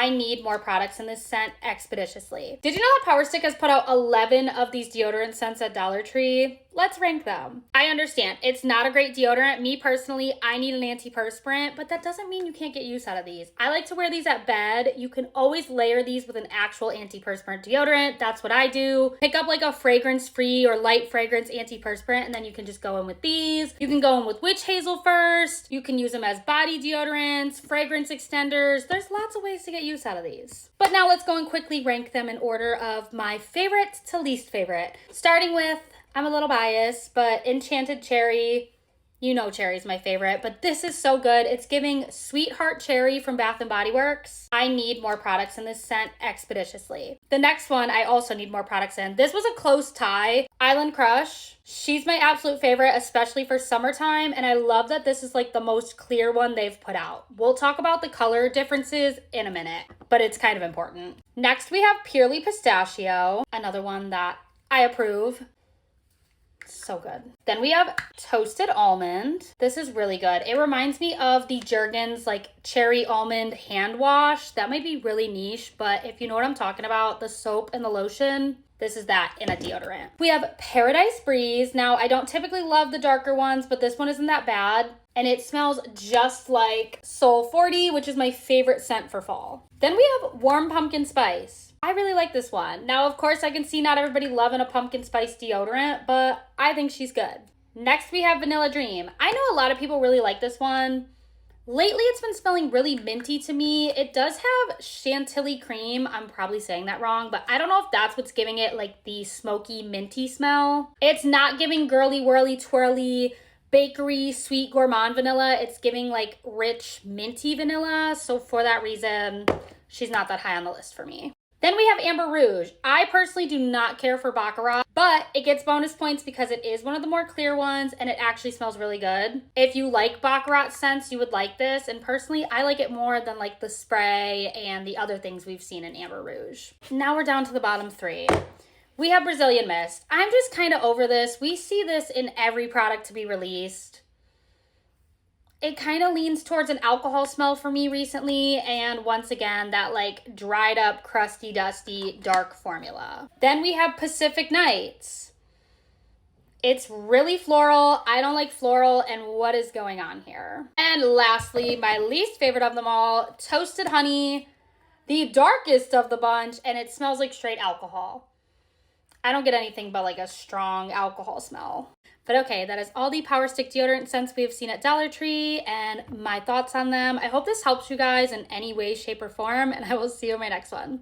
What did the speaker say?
I need more products in this scent expeditiously. Did you know that POWERSTICK has put out 11 of these deodorant scents at Dollar Tree? Let's rank them. I understand it's not a great deodorant. Me personally, I need an antiperspirant, but that doesn't mean you can't get use out of these. I like to wear these at bed. You can always layer these with an actual antiperspirant deodorant. That's what I do. Pick up like a fragrance-free or light fragrance antiperspirant, and then you can just go in with these. You can go in with witch hazel first. You can use them as body deodorants, fragrance extenders. There's lots of ways to get use out of these. But now let's go and quickly rank them in order of my favorite to least favorite. Starting with, I'm a little biased, but Enchanted Cherry. You know cherry's my favorite, but this is so good. It's giving Sweetheart Cherry from Bath & Body Works. I need more products in this scent expeditiously. The next one I also need more products in. This was a close tie. Island Crush. She's my absolute favorite, especially for summertime, and I love that this is like the most clear one they've put out. We'll talk about the color differences in a minute, but it's kind of important. Next, we have Purely Pistachio, another one that I approve. So good. Then we have Toasted Almond. This is really good. It reminds me of the Jergens like cherry almond hand wash. That might be really niche, but if you know what I'm talking about, the soap and the lotion, this is that in a deodorant. We have Paradise Breeze. Now, I don't typically love the darker ones, but this one isn't that bad. And it smells just like Soul 40, which is my favorite scent for fall. Then we have Warm Pumpkin Spice. I really like this one. Now, of course, I can see not everybody loving a pumpkin spice deodorant, but I think she's good. Next, we have Vanilla Dream. I know a lot of people really like this one. Lately, it's been smelling really minty to me. It does have chantilly cream. I'm probably saying that wrong, but I don't know if that's what's giving it like the smoky minty smell. It's not giving girly whirly twirly bakery sweet gourmand vanilla. It's giving like rich minty vanilla. So for that reason, she's not that high on the list for me. Then we have Amber Rouge. I personally do not care for Baccarat, but it gets bonus points because it is one of the more clear ones and it actually smells really good. If you like Baccarat scents, you would like this. And personally, I like it more than like the spray and the other things we've seen in Amber Rouge. Now we're down to the bottom three. We have Brazilian Mist. I'm just kind of over this. We see this in every product to be released. It kind of leans towards an alcohol smell for me recently, and once again, that like dried up, crusty, dusty, dark formula. Then we have Pacific Nights. It's really floral. I don't like floral, and what is going on here? And lastly, my least favorite of them all, Toasted Honey, the darkest of the bunch, and it smells like straight alcohol. I don't get anything but like a strong alcohol smell. But okay, that is all the POWERSTICK deodorant scents we have seen at Dollar Tree and my thoughts on them. I hope this helps you guys in any way, shape, or form, and I will see you in my next one.